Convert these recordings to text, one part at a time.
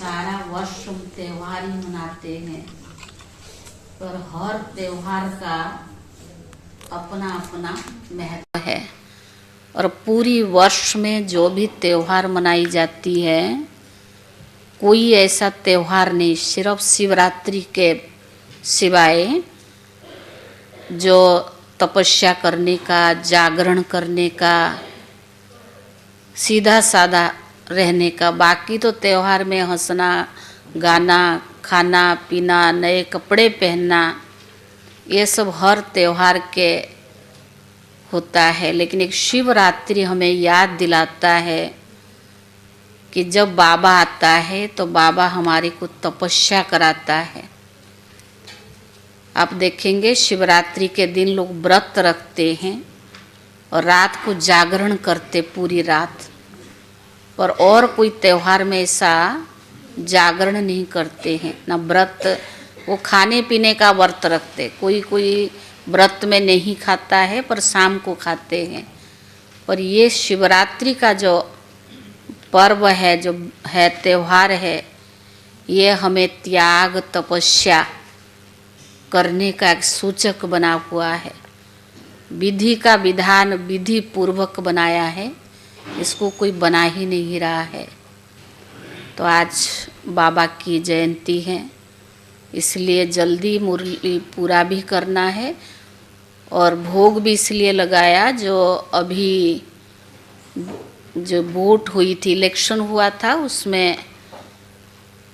सारा वर्ष हम त्योहार ही मनाते हैं, पर हर त्योहार का अपना अपना महत्व है। और पूरी वर्ष में जो भी त्योहार मनाई जाती है, कोई ऐसा त्योहार नहीं सिर्फ शिवरात्रि के सिवाय जो तपस्या करने का, जागरण करने का, सीधा साधा रहने का। बाकी तो त्योहार में हंसना, गाना, खाना पीना, नए कपड़े पहनना, ये सब हर त्योहार के होता है। लेकिन एक शिवरात्रि हमें याद दिलाता है कि जब बाबा आता है तो बाबा हमारे को तपस्या कराता है। आप देखेंगे शिवरात्रि के दिन लोग व्रत रखते हैं और रात को जागरण करते पूरी रात, पर और कोई त्योहार में ऐसा जागरण नहीं करते हैं, ना व्रत। वो खाने पीने का व्रत रखते, कोई कोई व्रत में नहीं खाता है पर शाम को खाते हैं। पर ये शिवरात्रि का जो पर्व है, जो है त्योहार है, ये हमें त्याग, तपस्या करने का एक सूचक बना हुआ है। विधि का विधान विधि पूर्वक बनाया है, इसको कोई बना ही नहीं रहा है। तो आज बाबा की जयंती है, इसलिए जल्दी मुरली पूरा भी करना है। और भोग भी इसलिए लगाया, जो अभी जो वोट हुई थी, इलेक्शन हुआ था, उसमें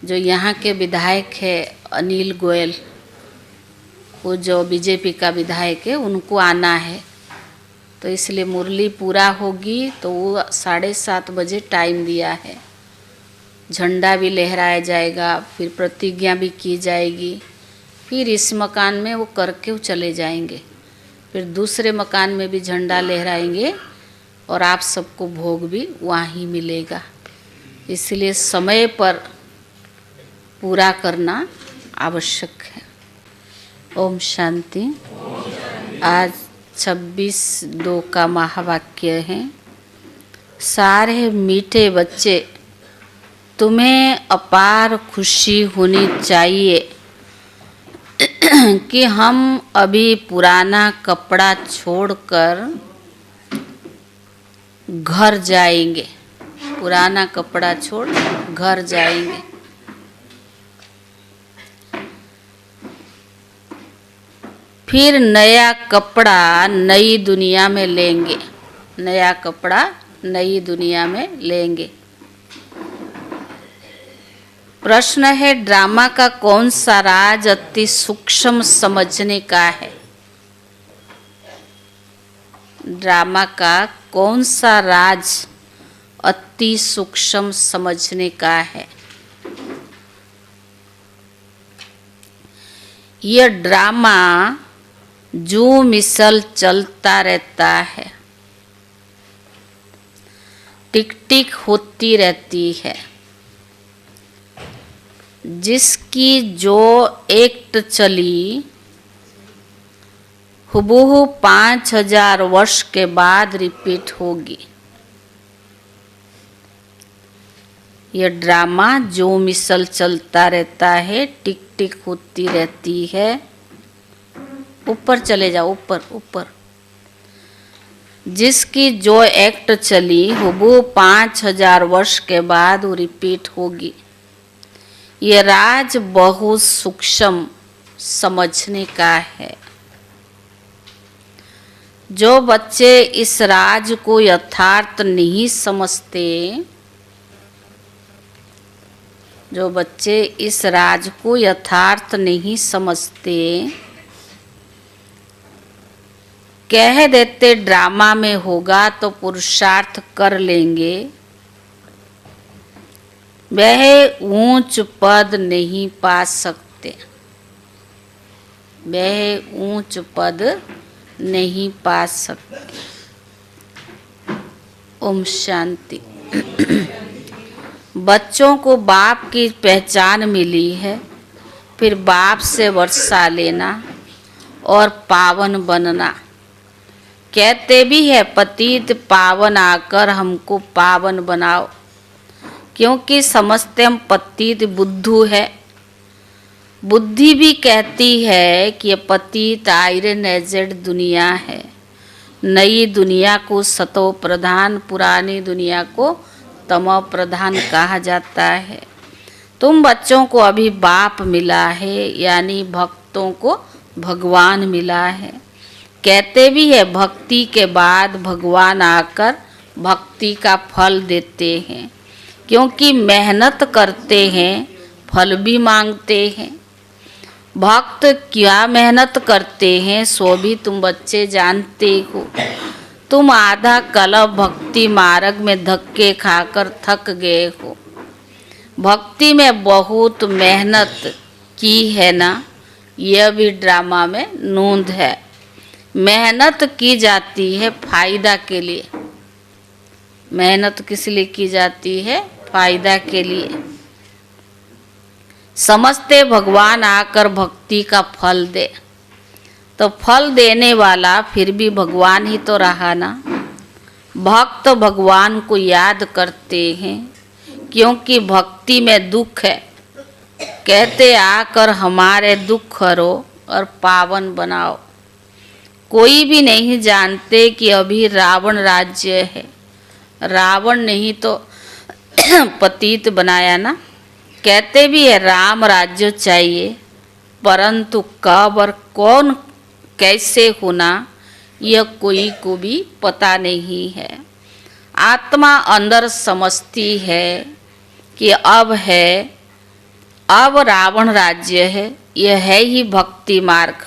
जो यहाँ के विधायक है अनिल गोयल, वो जो बीजेपी का विधायक है, उनको आना है। तो इसलिए मुरली पूरा होगी तो वो 7:30 बजे टाइम दिया है। झंडा भी लहराया जाएगा, फिर प्रतिज्ञा भी की जाएगी, फिर इस मकान में वो करके वो चले जाएंगे, फिर दूसरे मकान में भी झंडा लहराएंगे और आप सबको भोग भी वहाँ ही मिलेगा। इसलिए समय पर पूरा करना आवश्यक है। ओम शांति। आज 26/2 का महावाक्य है, सारे मीठे बच्चे, तुम्हें अपार खुशी होनी चाहिए कि हम अभी पुराना कपड़ा छोड़कर घर जाएंगे। पुराना कपड़ा छोड़ घर जाएंगे। फिर नया कपड़ा नई दुनिया में लेंगे। नया कपड़ा नई दुनिया में लेंगे। प्रश्न है, ड्रामा का कौन सा राज अति सूक्ष्म समझने का है? ड्रामा का कौन सा राज अति सूक्ष्म समझने का है? यह ड्रामा जो मिसल चलता रहता है, टिक टिक होती रहती है, जिसकी जो एक्ट चली हुबहू 5000 वर्ष के बाद रिपीट होगी। यह ड्रामा जो मिसल चलता रहता है, टिक टिक होती रहती है। ऊपर चले जाओ, ऊपर ऊपर। जिसकी जो एक्ट चली हुबहू 5000 वर्ष के बाद वो रिपीट होगी। ये राज बहुत सूक्ष्म समझने का है। जो बच्चे इस राज को यथार्थ नहीं समझते, जो बच्चे इस राज को यथार्थ नहीं समझते, कह देते ड्रामा में होगा तो पुरुषार्थ कर लेंगे, वह ऊंच पद नहीं पा सकते। वह ऊंच पद नहीं पा सकते। ओम शांति। बच्चों को बाप की पहचान मिली है, फिर बाप से वर्षा लेना और पावन बनना। कहते भी है, पतित पावन आकर हमको पावन बनाओ। क्योंकि समझते हम पतित बुद्धू है। बुद्धि भी कहती है कि ये पतित आयरन एजेड दुनिया है। नई दुनिया को सतो प्रधान, पुरानी दुनिया को तमो प्रधान कहा जाता है। तुम बच्चों को अभी बाप मिला है, यानी भक्तों को भगवान मिला है। कहते भी है भक्ति के बाद भगवान आकर भक्ति का फल देते हैं, क्योंकि मेहनत करते हैं फल भी मांगते हैं। भक्त क्या मेहनत करते हैं सो भी तुम बच्चे जानते हो। तुम आधा कल्प भक्ति मार्ग में धक्के खाकर थक गए हो। भक्ति में बहुत मेहनत की है ना, यह भी ड्रामा में नोंद है। मेहनत की जाती है फायदा के लिए। मेहनत किस लिए की जाती है? फायदा के लिए। समझते भगवान आकर भक्ति का फल दे, तो फल देने वाला फिर भी भगवान ही तो रहा ना। भक्त भगवान को याद करते हैं, क्योंकि भक्ति में दुख है। कहते आकर हमारे दुख हरो और पावन बनाओ। कोई भी नहीं जानते कि अभी रावण राज्य है। रावण नहीं तो पतित बनाया ना। कहते भी है राम राज्य चाहिए, परंतु कब और कौन कैसे होना यह कोई को भी पता नहीं है। आत्मा अंदर समझती है कि अब रावण राज्य है। यह है ही भक्ति मार्ग।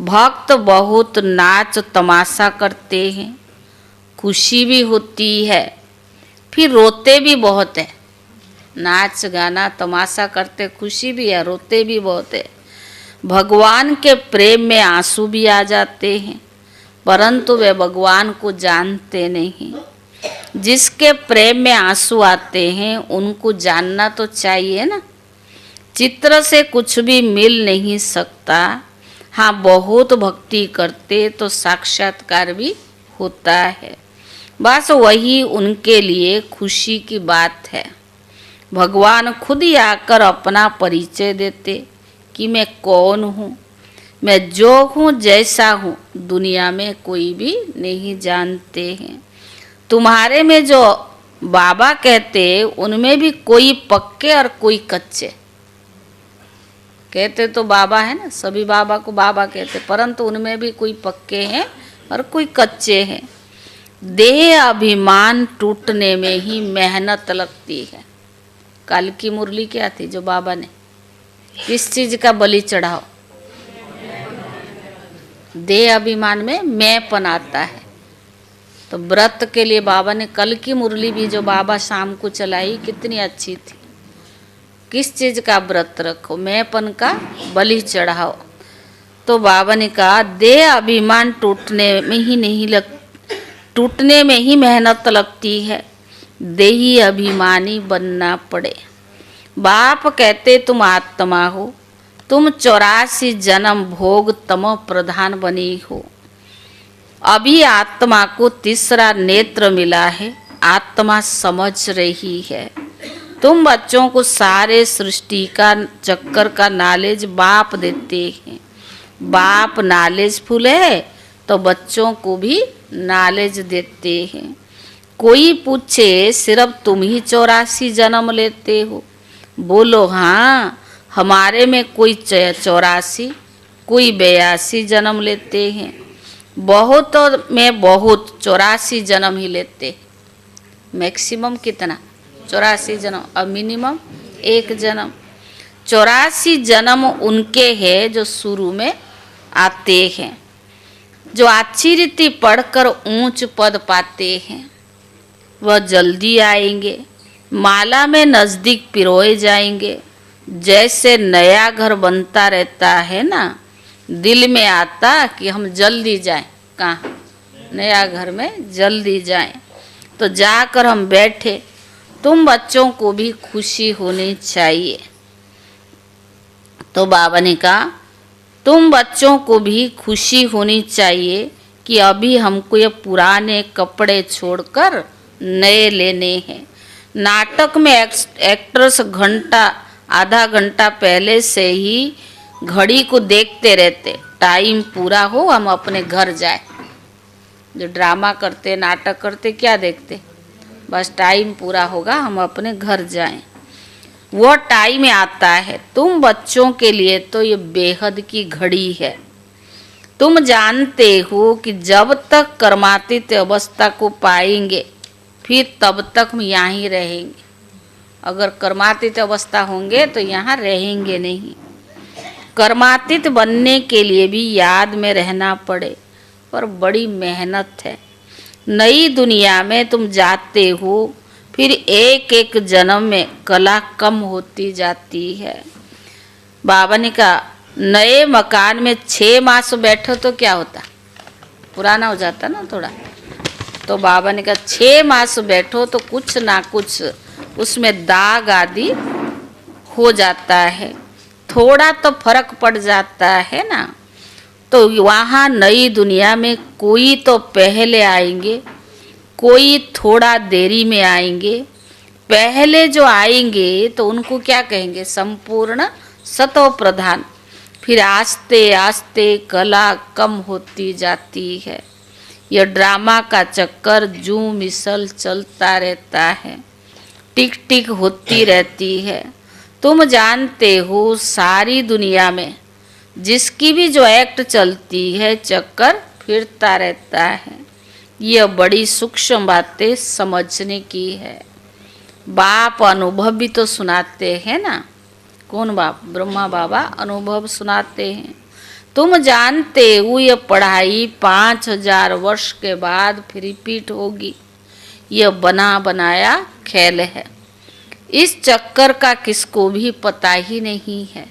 भक्त बहुत नाच तमाशा करते हैं, खुशी भी होती है, फिर रोते भी बहुत है। नाच गाना तमाशा करते, खुशी भी है, रोते भी बहुत है। भगवान के प्रेम में आंसू भी आ जाते हैं, परंतु वे भगवान को जानते नहीं। जिसके प्रेम में आंसू आते हैं उनको जानना तो चाहिए ना। चित्र से कुछ भी मिल नहीं सकता। हाँ, बहुत भक्ति करते तो साक्षात्कार भी होता है। बस वही उनके लिए खुशी की बात है। भगवान खुद ही आकर अपना परिचय देते कि मैं कौन हूँ। मैं जो हूँ, जैसा हूँ, दुनिया में कोई भी नहीं जानते हैं। तुम्हारे में जो बाबा कहते उनमें भी कोई पक्के और कोई कच्चे। कहते तो बाबा है ना, सभी बाबा को बाबा कहते, परंतु उनमें भी कोई पक्के हैं और कोई कच्चे हैं। देह अभिमान टूटने में ही मेहनत लगती है। कल की मुरली क्या थी जो बाबा ने, किस चीज का बलि चढ़ाओ? देह अभिमान में मैंपन आता है। तो व्रत के लिए बाबा ने कल की मुरली भी जो बाबा शाम को चलाई कितनी अच्छी थी। किस चीज का व्रत रखो? मैंपन का बलि चढ़ाओ। तो बाबा ने कहा देह अभिमान टूटने में ही मेहनत लगती है। देही अभिमानी बनना पड़े। बाप कहते तुम आत्मा हो, तुम 84 जन्म भोग तमो प्रधान बनी हो। अभी आत्मा को तीसरा नेत्र मिला है, आत्मा समझ रही है। तुम बच्चों को सारे सृष्टि का चक्कर का नॉलेज बाप देते हैं। बाप नॉलेजफुल है तो बच्चों को भी नॉलेज देते हैं। कोई पूछे सिर्फ तुम ही 84 जन्म लेते हो? बोलो हाँ, हमारे में कोई 84, कोई 82 जन्म लेते हैं। बहुत में बहुत 84 जन्म ही लेते। मैक्सिमम कितना? 84 जन्म, और मिनिमम 1 जन्म। 84 जन्म उनके हैं जो शुरू में आते हैं, जो अच्छी रीति पढ़कर ऊंच पद पाते हैं। वह जल्दी आएंगे, माला में नज़दीक पिरोए जाएंगे। जैसे नया घर बनता रहता है ना, दिल में आता कि हम जल्दी जाएं। कहाँ? नया घर में जल्दी जाएं। तो जाकर हम बैठे। तुम बच्चों को भी खुशी होनी चाहिए। तो बाबा ने कहा तुम बच्चों को भी खुशी होनी चाहिए कि अभी हमको ये पुराने कपड़े छोड़कर नए लेने हैं। नाटक में एक्टर्स घंटा आधा घंटा पहले से ही घड़ी को देखते रहते, टाइम पूरा हो हम अपने घर जाए। जो ड्रामा करते नाटक करते क्या देखते, बस टाइम पूरा होगा हम अपने घर जाएं। वो टाइम आता है। तुम बच्चों के लिए तो ये बेहद की घड़ी है। तुम जानते हो कि जब तक कर्मातीत अवस्था को पाएंगे फिर तब तक हम यहाँ ही रहेंगे। अगर कर्मातीत अवस्था होंगे तो यहाँ रहेंगे नहीं। कर्मातीत बनने के लिए भी याद में रहना पड़े, पर बड़ी मेहनत है। नई दुनिया में तुम जाते हो, फिर एक एक जन्म में कला कम होती जाती है। बाबा ने कहा नए मकान में 6 मास बैठो तो क्या होता, पुराना हो जाता ना थोड़ा। तो बाबा ने कहा 6 मास बैठो तो कुछ ना कुछ उसमें दाग आदि हो जाता है, थोड़ा तो फर्क पड़ जाता है ना। तो वहाँ नई दुनिया में कोई तो पहले आएंगे, कोई थोड़ा देरी में आएंगे। पहले जो आएंगे तो उनको क्या कहेंगे, संपूर्ण सतो प्रधान। फिर आस्ते आस्ते कला कम होती जाती है। यह ड्रामा का चक्कर जू मिसल चलता रहता है, टिक टिक होती रहती है। तुम जानते हो सारी दुनिया में जिसकी भी जो एक्ट चलती है चक्कर फिरता रहता है। यह बड़ी सूक्ष्म बातें समझने की है। बाप अनुभव भी तो सुनाते हैं ना। कौन बाप? ब्रह्मा बाबा अनुभव सुनाते हैं। तुम जानते हो यह पढ़ाई 5000 वर्ष के बाद फिर रिपीट होगी। यह बना बनाया खेल है। इस चक्कर का किसको भी पता ही नहीं है।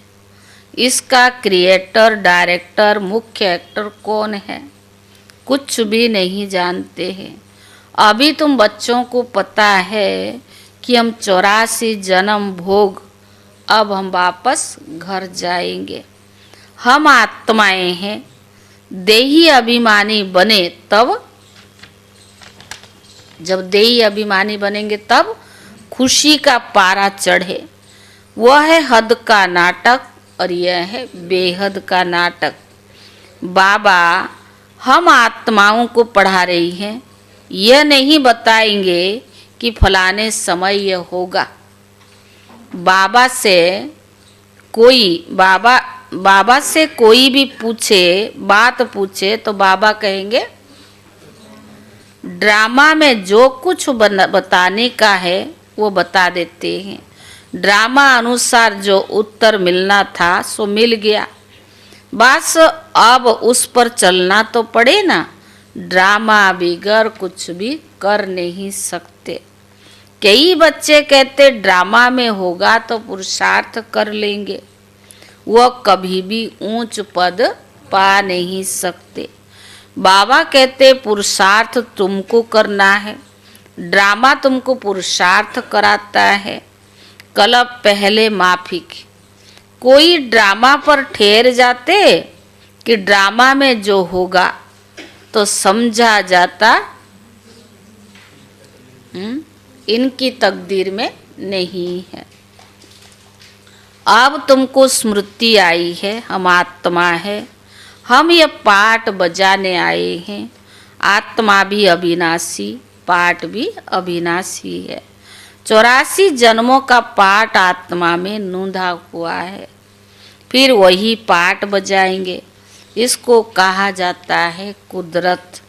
इसका क्रिएटर, डायरेक्टर, मुख्य एक्टर कौन है, कुछ भी नहीं जानते हैं। अभी तुम बच्चों को पता है कि हम 84 जन्म भोग, अब हम वापस घर जाएंगे। हम आत्माएं हैं। देही अभिमानी बने तब, जब देही अभिमानी बनेंगे तब खुशी का पारा चढ़े। वह है हद का नाटक और यह है बेहद का नाटक। बाबा हम आत्माओं को पढ़ा रही हैं, यह नहीं बताएंगे कि फलाने समय यह होगा। बाबा से कोई भी पूछे, बात पूछे तो बाबा कहेंगे ड्रामा में जो कुछ बताने का है वो बता देते हैं। ड्रामा अनुसार जो उत्तर मिलना था सो मिल गया, बस अब उस पर चलना तो पड़े ना। ड्रामा बिगर कुछ भी कर नहीं सकते। कई बच्चे कहते ड्रामा में होगा तो पुरुषार्थ कर लेंगे, वह कभी भी ऊंच पद पा नहीं सकते। बाबा कहते पुरुषार्थ तुमको करना है, ड्रामा तुमको पुरुषार्थ कराता है। कल पहले माफिक कोई ड्रामा पर ठहर जाते कि ड्रामा में जो होगा तो समझा जाता इनकी तकदीर में नहीं है। अब तुमको स्मृति आई है, हम आत्मा है, हम ये पाठ बजाने आए हैं। आत्मा भी अविनाशी, पाठ भी अविनाशी है। 84 जन्मों का पाठ आत्मा में नूंधा हुआ है, फिर वही पाठ बजाएंगे। इसको कहा जाता है कुदरत।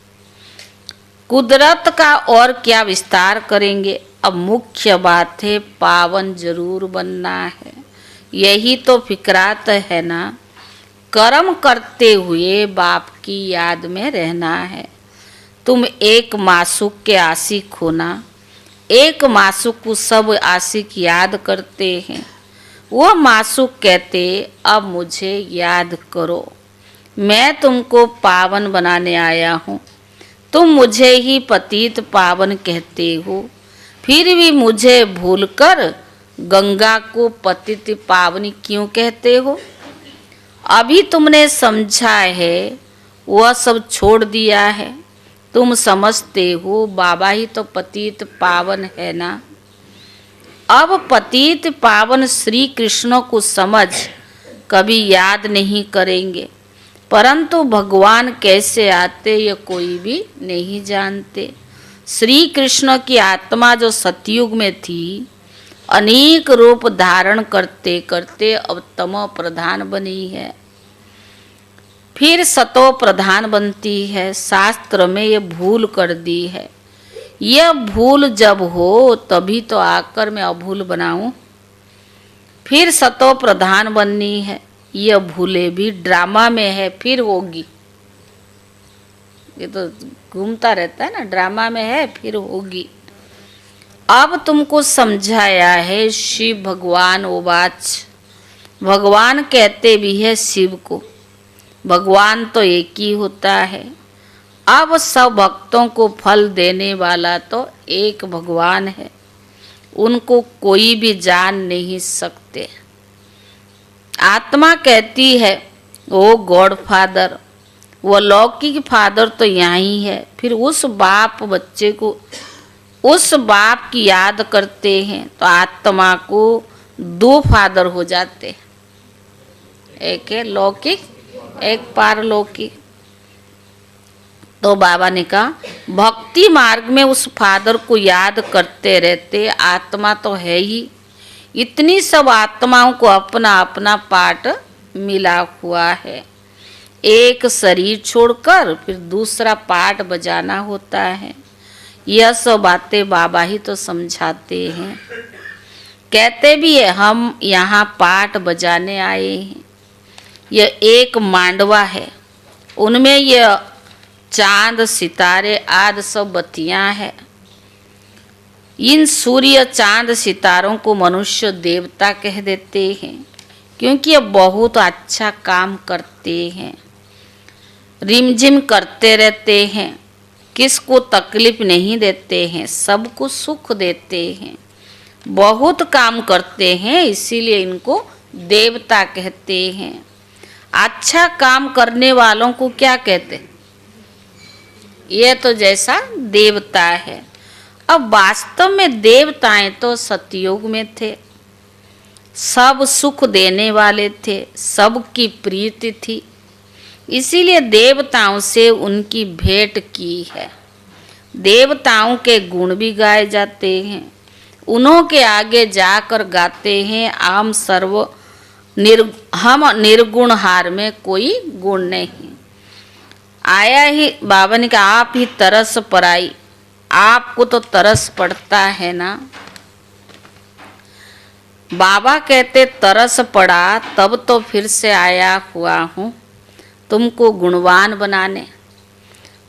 कुदरत का और क्या विस्तार करेंगे। अब मुख्य बात है पावन जरूर बनना है। यही तो फिक्रात है ना। कर्म करते हुए बाप की याद में रहना है। तुम एक मासूक के आशिक हो ना। एक मासूक को सब आशिक याद करते हैं। वो मासूक कहते अब मुझे याद करो, मैं तुमको पावन बनाने आया हूँ। तुम मुझे ही पतित पावन कहते हो, फिर भी मुझे भूलकर गंगा को पतित पावनी क्यों कहते हो। अभी तुमने समझा है, वह सब छोड़ दिया है। तुम समझते हो बाबा ही तो पतित पावन है ना। अब पतित पावन श्री कृष्ण को समझ कभी याद नहीं करेंगे, परंतु भगवान कैसे आते ये कोई भी नहीं जानते। श्री कृष्ण की आत्मा जो सतयुग में थी, अनेक रूप धारण करते करते अब तमो प्रधान बनी है, फिर सतो प्रधान बनती है। शास्त्र में ये भूल कर दी है। यह भूल जब हो तभी तो आकर मैं अभूल बनाऊं। फिर सतो प्रधान बननी है। यह भूले भी ड्रामा में है, फिर होगी। ये तो घूमता रहता है ना, ड्रामा में है फिर होगी। अब तुमको समझाया है शिव भगवान उवाच। भगवान कहते भी है शिव को, भगवान तो एक ही होता है। अब सब भक्तों को फल देने वाला तो एक भगवान है, उनको कोई भी जान नहीं सकते। आत्मा कहती है ओ गॉड फादर, वो लौकिक फादर तो यहाँ ही है। फिर उस बाप बच्चे को, उस बाप की याद करते हैं तो आत्मा को दो फादर हो जाते हैं, एक है लौकिक, एक पारलौकिक। तो बाबा ने कहा भक्ति मार्ग में उस फादर को याद करते रहते। आत्मा तो है ही, इतनी सब आत्माओं को अपना अपना पार्ट मिला हुआ है। एक शरीर छोड़कर फिर दूसरा पार्ट बजाना होता है। यह सब बातें बाबा ही तो समझाते हैं। कहते भी है हम यहाँ पार्ट बजाने आए हैं। यह एक मांडवा है, उनमें यह चांद सितारे आदि सब बत्तियां हैं। इन सूर्य चांद सितारों को मनुष्य देवता कह देते हैं, क्योंकि ये बहुत अच्छा काम करते हैं, रिमझिम करते रहते हैं, किसको तकलीफ नहीं देते हैं, सबको सुख देते हैं, बहुत काम करते हैं, इसीलिए इनको देवता कहते हैं। अच्छा काम करने वालों को क्या कहते हैं? ये तो जैसा देवता है। अब वास्तव में देवताएं तो सतयुग में थे, सब सुख देने वाले थे, सबकी प्रीति थी, इसीलिए देवताओं से उनकी भेंट की है। देवताओं के गुण भी गाए जाते हैं, उन्हों के आगे जाकर गाते हैं हम निर्गुण हार में कोई गुण नहीं। आया ही बाबा ने कहा आप ही तरस पराई, आपको तो तरस पड़ता है ना। बाबा कहते तरस पड़ा तब तो फिर से आया हुआ हूँ तुमको गुणवान बनाने।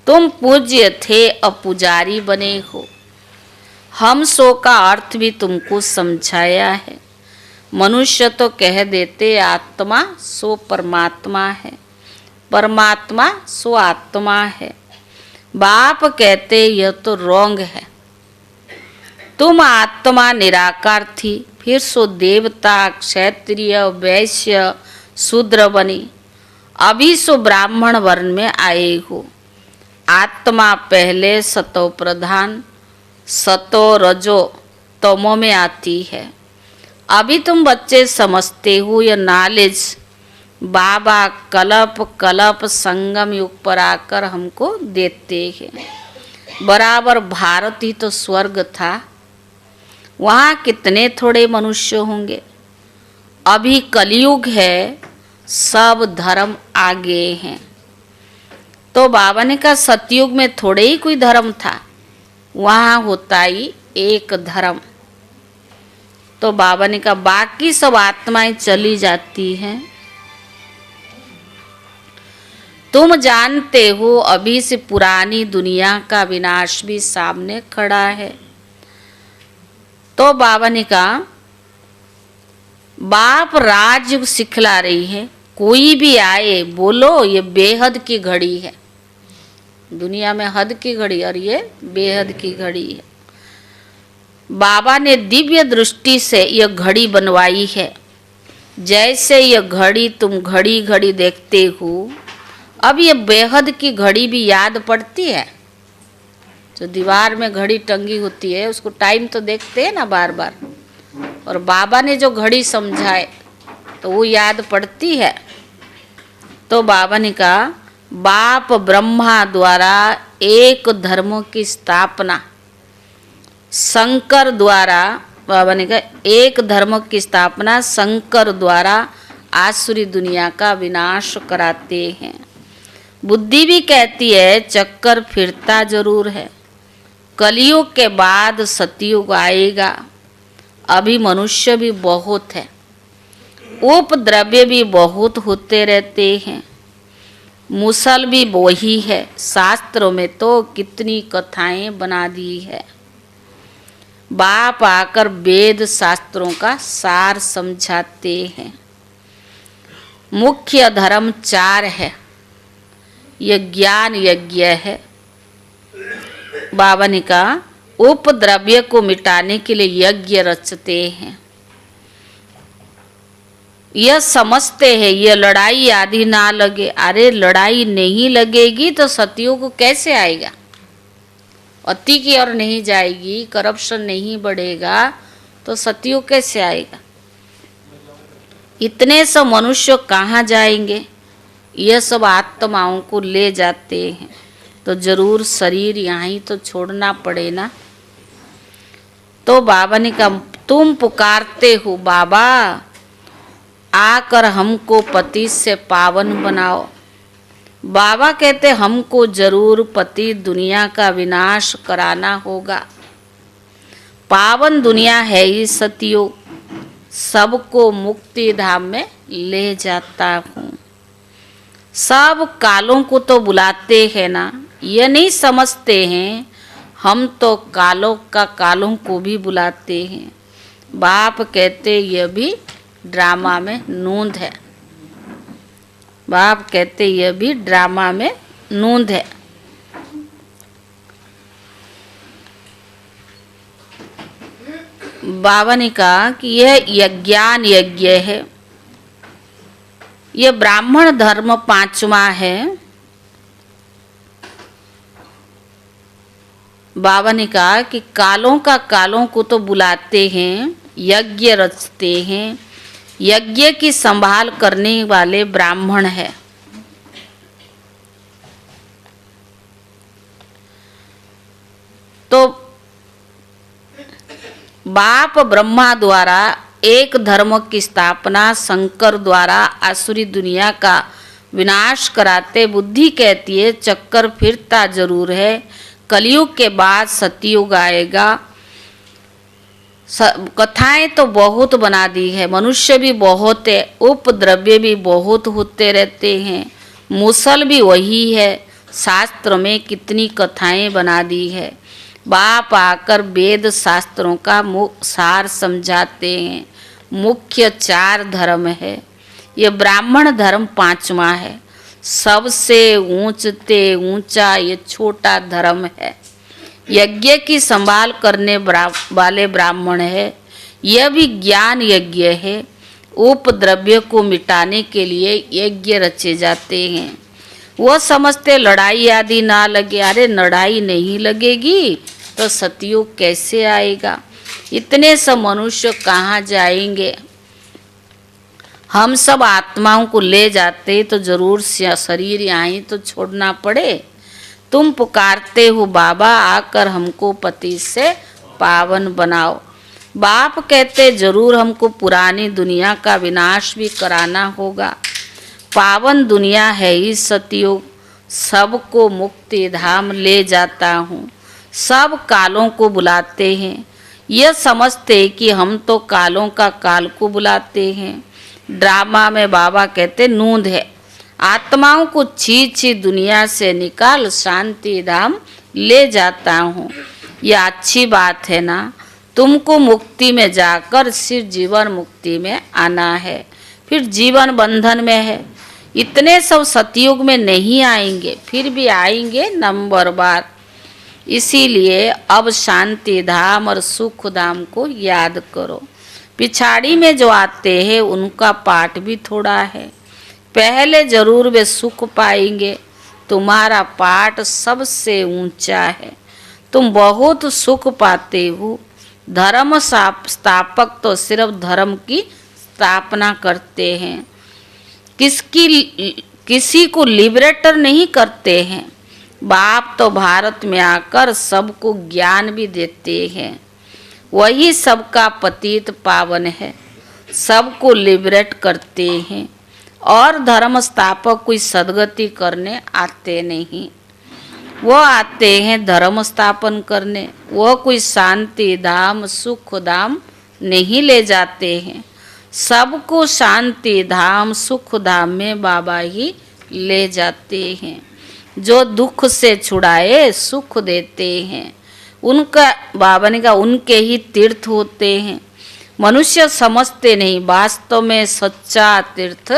तुम पूज्य थे अब पुजारी बने हो। हम सो का अर्थ भी तुमको समझाया है। मनुष्य तो कह देते आत्मा सो परमात्मा है, परमात्मा सो आत्मा है। बाप कहते यह तो रॉन्ग है। तुम आत्मा निराकार थी, फिर सो देवता, क्षत्रिय, वैश्य, शूद्र बनी, अभी सो ब्राह्मण वर्ण में आए हो। आत्मा पहले सतो प्रधान, सतो रजो तमो में आती है। अभी तुम बच्चे समझते हो यह नॉलेज बाबा कल्प कल्प संगम युग पर आकर हमको देते हैं। बराबर भारत ही तो स्वर्ग था, वहाँ कितने थोड़े मनुष्य होंगे। अभी कलयुग है, सब धर्म आगे हैं। तो बाबा ने कहा सतयुग में थोड़े ही कोई धर्म था, वहाँ होता ही एक धर्म। तो बाबा ने कहा बाकी सब आत्माएं चली जाती हैं। तुम जानते हो अभी से पुरानी दुनिया का विनाश भी सामने खड़ा है। तो बाबा ने कहा बाप राजयुग सिखला रही है, कोई भी आए बोलो ये बेहद की घड़ी है। दुनिया में हद की घड़ी और ये बेहद की घड़ी है। बाबा ने दिव्य दृष्टि से यह घड़ी बनवाई है। जैसे यह घड़ी तुम घड़ी घड़ी देखते हो, अब ये बेहद की घड़ी भी याद पड़ती है। जो दीवार में घड़ी टंगी होती है उसको टाइम तो देखते हैं ना बार बार, और बाबा ने जो घड़ी समझाए तो वो याद पड़ती है। तो बाबा ने कहा बाप ब्रह्मा द्वारा एक धर्म की स्थापना, शंकर द्वारा, बाबा ने कहा एक धर्म की स्थापना शंकर द्वारा आसुरी दुनिया का विनाश कराते हैं। बुद्धि भी कहती है चक्कर फिरता जरूर है, कलयुग के बाद सतयुग आएगा। अभी मनुष्य भी बहुत है, उपद्रव्य भी बहुत होते रहते हैं, मुसल भी वही है। शास्त्रों में तो कितनी कथाएं बना दी है। बाप आकर वेद शास्त्रों का सार समझाते हैं। मुख्य धर्म 4 है। यह ज्ञान यज्ञ है। बाबा ने कहा उपद्रव्य को मिटाने के लिए यज्ञ रचते हैं। यह समझते हैं ये लड़ाई आदि ना लगे। अरे लड़ाई नहीं लगेगी तो सतयुग कैसे आएगा? अति की ओर नहीं जाएगी, करप्शन नहीं बढ़ेगा तो सतयुग कैसे आएगा? इतने सब मनुष्य कहाँ जाएंगे? यह सब आत्माओं को ले जाते हैं तो जरूर शरीर यहाँ ही तो छोड़ना पड़े ना। तो बाबा ने कहा तुम पुकारते हो बाबा आकर हमको पति से पावन बनाओ। बाबा कहते हमको जरूर पति दुनिया का विनाश कराना होगा। पावन दुनिया है ये सतयुग, सबको मुक्ति धाम में ले जाता हूँ। सब कालों को तो बुलाते हैं ना, ये नहीं समझते हैं हम तो कालों को भी बुलाते हैं। बाप कहते यह भी ड्रामा में नूंद है। बाप कहते यह भी ड्रामा में नूंद है। बाबा ने कहा कि यह ज्ञान यज्ञ है। यह ब्राह्मण धर्म 5वां है। बाबा ने कहा कि कालों को तो बुलाते हैं, यज्ञ रचते हैं। यज्ञ की संभाल करने वाले ब्राह्मण है। तो बाप ब्रह्मा द्वारा एक धर्म की स्थापना शंकर द्वारा आसुरी दुनिया का विनाश कराते। बुद्धि कहती है चक्कर फिरता जरूर है, कलयुग के बाद सतयुग आएगा। कथाएं तो बहुत बना दी है, मनुष्य भी बहुत है, उपद्रव्य भी बहुत होते रहते हैं, मुसल भी वही है। शास्त्र में कितनी कथाएं बना दी है। बाप आकर वेद शास्त्रों का सार समझाते हैं। मुख्य 4 धर्म है। ये ब्राह्मण धर्म 5वां है। सबसे ऊंचा ये छोटा धर्म है। यज्ञ की संभाल करने वाले ब्राह्मण है। यह भी ज्ञान यज्ञ है। उपद्रव्य को मिटाने के लिए यज्ञ रचे जाते हैं। वह समझते लड़ाई आदि ना लगे। अरे लड़ाई नहीं लगेगी तो सतयुग कैसे आएगा? इतने सब मनुष्य कहाँ जाएंगे? हम सब आत्माओं को ले जाते तो जरूर शरीर यहाँ ही तो छोड़ना पड़े। तुम पुकारते हो बाबा आकर हमको पति से पावन बनाओ। बाप कहते जरूर हमको पुरानी दुनिया का विनाश भी कराना होगा। पावन दुनिया है इस सतयुग, सबको मुक्ति धाम ले जाता हूँ। सब कालों को बुलाते हैं। यह समझते कि हम तो काल को बुलाते हैं। ड्रामा में बाबा कहते नूंद है। आत्माओं को छी दुनिया से निकाल शांति धाम ले जाता हूँ। यह अच्छी बात है ना। तुमको मुक्ति में जाकर सिर्फ जीवन मुक्ति में आना है, फिर जीवन बंधन में है। इतने सब सतयुग में नहीं आएंगे, फिर भी आएंगे नंबर बार। इसीलिए अब शांति धाम और सुख धाम को याद करो। पिछाड़ी में जो आते हैं उनका पाठ भी थोड़ा है। पहले जरूर वे सुख पाएंगे। तुम्हारा पाठ सबसे ऊंचा है। तुम बहुत सुख पाते हो, धर्म स्थापक तो सिर्फ धर्म की स्थापना करते हैं, किसी को लिबरेटर नहीं करते हैं। बाप तो भारत में आकर सबको ज्ञान भी देते हैं, वही सबका पतित पावन है, सबको लिबरेट करते हैं। और धर्म स्थापक कोई सदगति करने आते नहीं, वो आते हैं धर्म स्थापन करने। वो कोई शांति धाम सुख धाम नहीं ले जाते हैं, सबको शांति धाम सुख धाम में बाबा ही ले जाते हैं। जो दुख से छुड़ाए सुख देते हैं, उनका बाबा ने कहा उनके ही तीर्थ होते हैं। मनुष्य समझते नहीं, वास्तव में सच्चा तीर्थ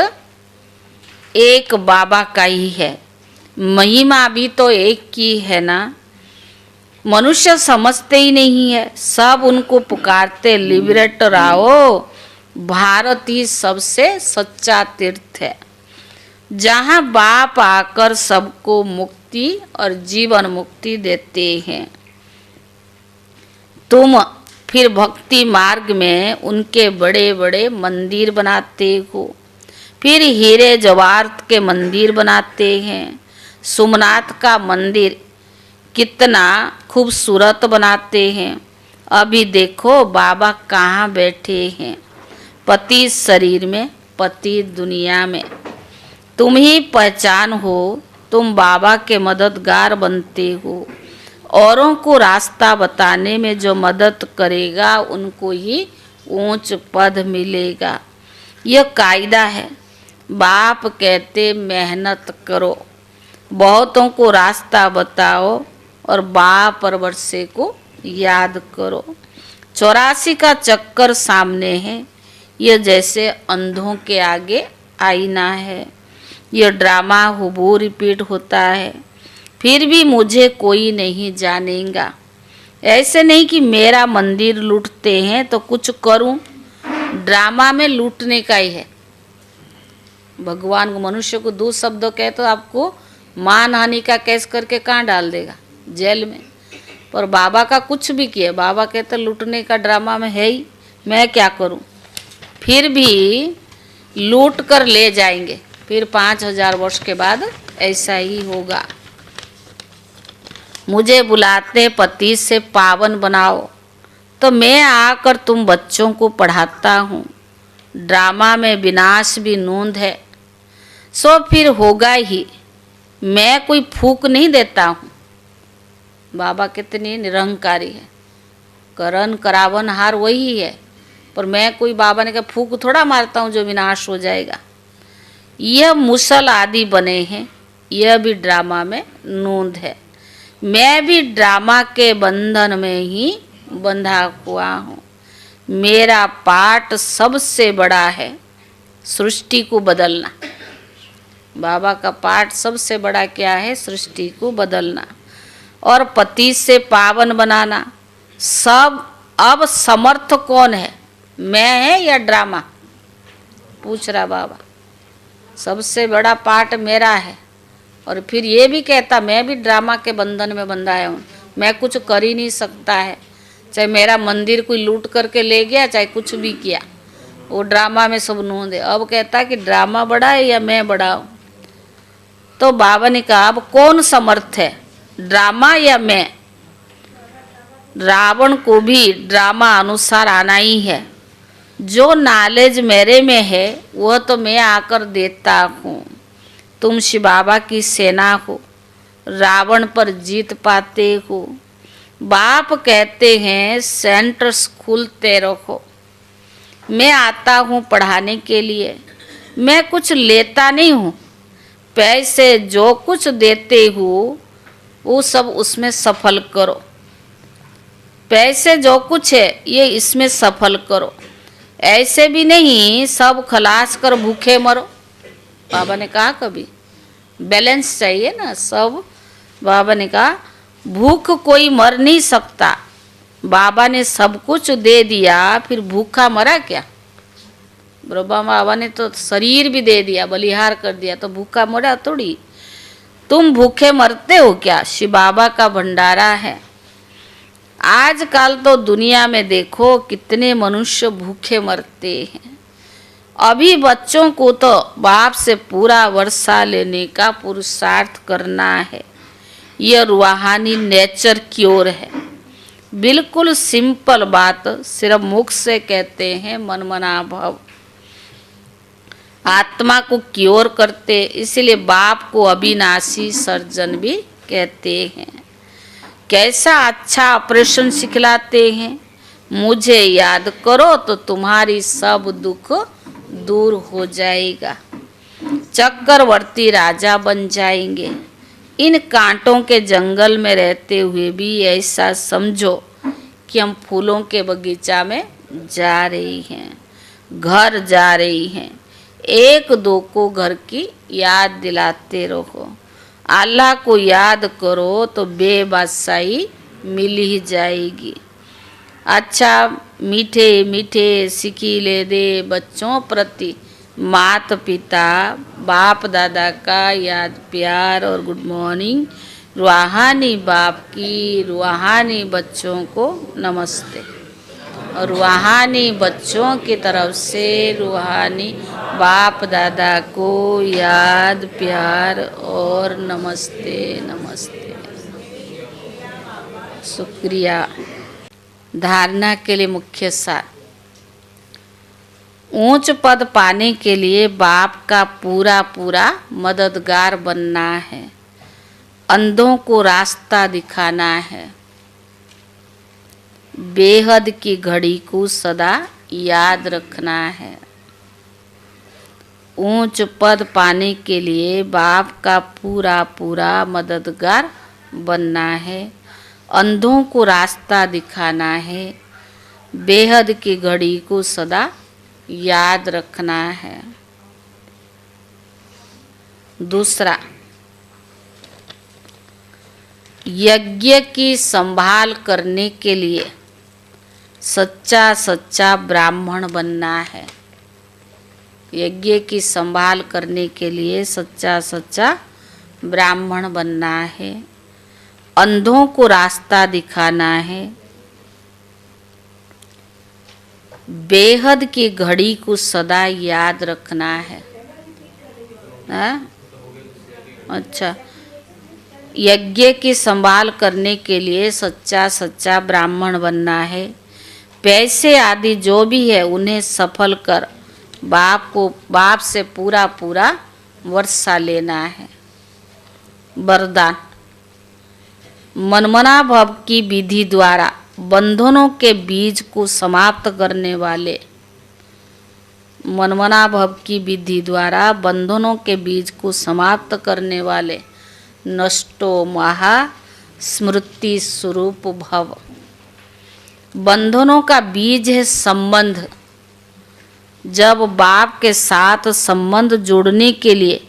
एक बाबा का ही है, महिमा भी तो एक की है ना। मनुष्य समझते ही नहीं है, सब उनको पुकारते लिबरेटर आओ। भारत ही सबसे सच्चा तीर्थ है, जहाँ बाप आकर सबको मुक्ति और जीवन मुक्ति देते हैं। तुम फिर भक्ति मार्ग में उनके बड़े बड़े मंदिर बनाते हो, फिर हीरे जवाहरात के मंदिर बनाते हैं। सोमनाथ का मंदिर कितना खूबसूरत बनाते हैं। अभी देखो बाबा कहाँ बैठे हैं, पति शरीर में पति दुनिया में। तुम ही पहचान हो, तुम बाबा के मददगार बनते हो। औरों को रास्ता बताने में जो मदद करेगा उनको ही ऊंच पद मिलेगा, यह कायदा है। बाप कहते मेहनत करो, बहुतों को रास्ता बताओ और बाप और वर्षे को याद करो। 84 का चक्कर सामने है, यह जैसे अंधों के आगे आईना है। यह ड्रामा हुबहू रिपीट होता है, फिर भी मुझे कोई नहीं जानेगा। ऐसे नहीं कि मेरा मंदिर लूटते हैं तो कुछ करूं, ड्रामा में लूटने का ही है। भगवान को मनुष्य को दो शब्दों कहे तो आपको मान हानि का केस करके कहाँ डाल देगा, जेल में। पर बाबा का कुछ भी किया, बाबा कहते लूटने का ड्रामा में है ही, मैं क्या करूं। फिर भी लूट कर ले जाएंगे, फिर 5000 वर्ष के बाद ऐसा ही होगा। मुझे बुलाते पति से पावन बनाओ, तो मैं आकर तुम बच्चों को पढ़ाता हूँ। ड्रामा में विनाश भी नूंद है, सो फिर होगा ही। मैं कोई फूक नहीं देता हूँ। बाबा कितनी निरंकारी है, करन करावन हार वही है, पर मैं कोई बाबा ने कहा फूक थोड़ा मारता हूँ जो विनाश हो जाएगा। यह मुसल आदि बने हैं, यह भी ड्रामा में नूंद है। मैं भी ड्रामा के बंधन में ही बंधा हुआ हूँ। मेरा पाठ सबसे बड़ा है, सृष्टि को बदलना। बाबा का पाठ सबसे बड़ा क्या है, सृष्टि को बदलना और पति से पावन बनाना। सब अब समर्थ कौन है, मैं है या ड्रामा, पूछ रहा बाबा। सबसे बड़ा पाठ मेरा है। और फिर ये भी कहता मैं भी ड्रामा के बंधन में बंधाया हूँ, मैं कुछ कर ही नहीं सकता है। चाहे मेरा मंदिर कोई लूट करके ले गया, चाहे कुछ भी किया, वो ड्रामा में सब नूंद है। अब कहता कि ड्रामा बड़ा है या मैं बड़ा हूँ। तो बाबा ने कहा अब कौन समर्थ है, ड्रामा या मैं। रावण को भी ड्रामा अनुसार आना ही है। जो नॉलेज मेरे में है वह तो मैं आकर देता हूँ। तुम शिव बाबा की सेना हो, रावण पर जीत पाते हो। बाप कहते हैं सेंटर्स खुलते रहो। मैं आता हूँ पढ़ाने के लिए, मैं कुछ लेता नहीं हूँ। पैसे जो कुछ देते हो वो सब उसमें सफल करो। पैसे जो कुछ है ये इसमें सफल करो। ऐसे भी नहीं सब खलास कर भूखे मरो। बाबा ने कहा कभी बैलेंस चाहिए ना सब। बाबा ने कहा भूख कोई मर नहीं सकता। बाबा ने सब कुछ दे दिया, फिर भूखा मरा क्या। ब्रह्मा बाबा ने तो शरीर भी दे दिया, बलिहार कर दिया, तो भूखा मरा थोड़ी। तुम भूखे मरते हो क्या। शिव बाबा का भंडारा है। आजकल तो दुनिया में देखो कितने मनुष्य भूखे मरते हैं। अभी बच्चों को तो बाप से पूरा वर्षा लेने का पुरुषार्थ करना है। यह रूहानी नेचर क्योर है। बिल्कुल सिंपल बात, सिर्फ मुख से कहते हैं मनमना भव, आत्मा को क्योर करते, इसलिए बाप को अविनाशी सर्जन भी कहते हैं। कैसा अच्छा ऑपरेशन सिखलाते हैं। मुझे याद करो तो तुम्हारी सब दुख दूर हो जाएगा, चक्रवर्ती राजा बन जाएंगे। इन कांटों के जंगल में रहते हुए भी ऐसा समझो कि हम फूलों के बगीचा में जा रही हैं, घर जा रही हैं। एक दो को घर की याद दिलाते रहो। अल्लाह को याद करो तो बेबादशाही मिल ही जाएगी। अच्छा मीठे मीठे सिकीले दे बच्चों प्रति माता पिता बाप दादा का याद प्यार और गुड मॉर्निंग। रूहानी बाप की रूहानी बच्चों को नमस्ते और रूहानी बच्चों की तरफ से रूहानी बाप दादा को याद प्यार और नमस्ते नमस्ते। शुक्रिया। धारणा के लिए मुख्य सार। ऊंच पद पाने के लिए बाप का पूरा पूरा मददगार बनना है। अंधों को रास्ता दिखाना है। बेहद की घड़ी को सदा याद रखना है। ऊंच पद पाने के लिए बाप का पूरा पूरा मददगार बनना है। अंधों को रास्ता दिखाना है। बेहद की घड़ी को सदा याद रखना है। दूसरा, यज्ञ की संभाल करने के लिए सच्चा सच्चा ब्राह्मण बनना है। यज्ञ की संभाल करने के लिए सच्चा सच्चा ब्राह्मण बनना है। अंधों को रास्ता दिखाना है। बेहद की घड़ी को सदा याद रखना है। अच्छा, यज्ञ की संभाल करने के लिए सच्चा सच्चा ब्राह्मण बनना है। पैसे आदि जो भी है उन्हें सफल कर बाप से पूरा पूरा वर्षा लेना है। वरदान। मनमना भव की विधि द्वारा बंधनों के बीज को समाप्त करने वाले, मनमना भव की विधि द्वारा बंधनों के बीज को समाप्त करने वाले नष्टो महा स्मृति स्वरूप भव। बंधनों का बीज है संबंध। जब बाप के साथ संबंध जोड़ने के लिए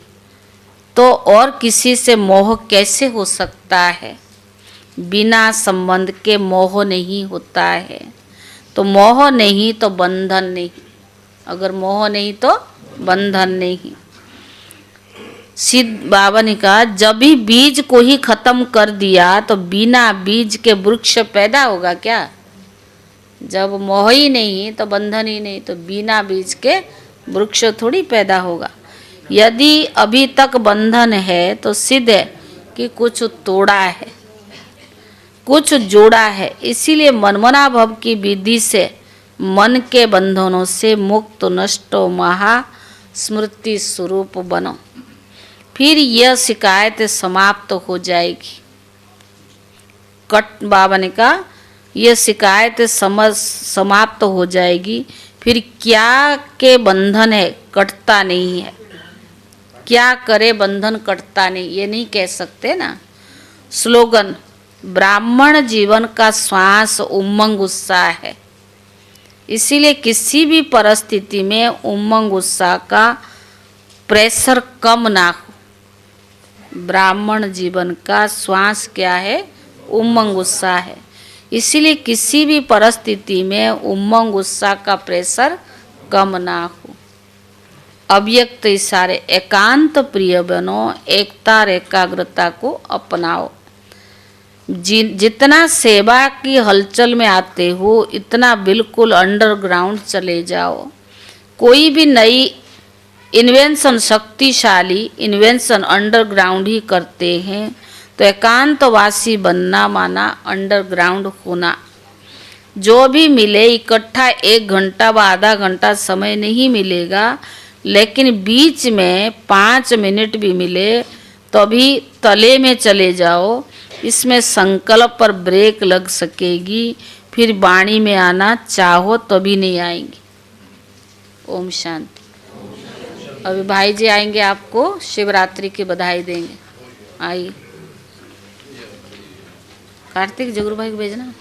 तो और किसी से मोह कैसे हो सकता है। बिना संबंध के मोह नहीं होता है। तो मोह नहीं तो बंधन नहीं। अगर मोह नहीं तो बंधन नहीं। सिद्ध बाबा ने कहा जब भी बीज को ही खत्म कर दिया तो बिना बीज के वृक्ष पैदा होगा क्या। जब मोह ही नहीं तो बंधन ही नहीं, तो बिना बीज के वृक्ष थोड़ी पैदा होगा। यदि अभी तक बंधन है तो सिद्ध है कि कुछ तोड़ा है, कुछ जोड़ा है। इसीलिए मनमना भव की विधि से मन के बंधनों से मुक्त नष्टो महा स्मृति स्वरूप बनो। फिर यह शिकायत समाप्त हो जाएगी। कट बाबा ने कहा यह शिकायत समाप्त हो जाएगी। फिर क्या के बंधन है कटता नहीं है। क्या करे बंधन कटता नहीं, ये नहीं कह सकते ना। स्लोगन। ब्राह्मण जीवन का श्वास उमंग उत्साह है। इसीलिए किसी भी परिस्थिति में उमंग उत्साह का प्रेशर कम ना हो। ब्राह्मण जीवन का श्वास क्या है, उमंग उत्साह है। इसीलिए किसी भी परिस्थिति में उमंग उत्साह का प्रेशर कम ना हो। अव्यक्त इशारे। एकांत प्रिय बनो, एकता और एकाग्रता को अपनाओ। जितना सेवा की हलचल में आते हो इतना बिल्कुल अंडरग्राउंड चले जाओ। कोई भी नई इन्वेंशन, शक्तिशाली इन्वेंशन अंडरग्राउंड ही करते हैं। तो एकांतवासी बनना माना अंडरग्राउंड होना। जो भी मिले इकट्ठा 1 घंटा व आधा घंटा समय नहीं मिलेगा, लेकिन बीच में 5 मिनट भी मिले तो भी तले में चले जाओ। इसमें संकल्प पर ब्रेक लग सकेगी, फिर वाणी में आना चाहो तो भी नहीं आएंगी। ओम शांति। अभी भाई जी आएंगे, आपको शिवरात्रि की बधाई देंगे। आइए। कार्तिक जगरू भाई को भेजना।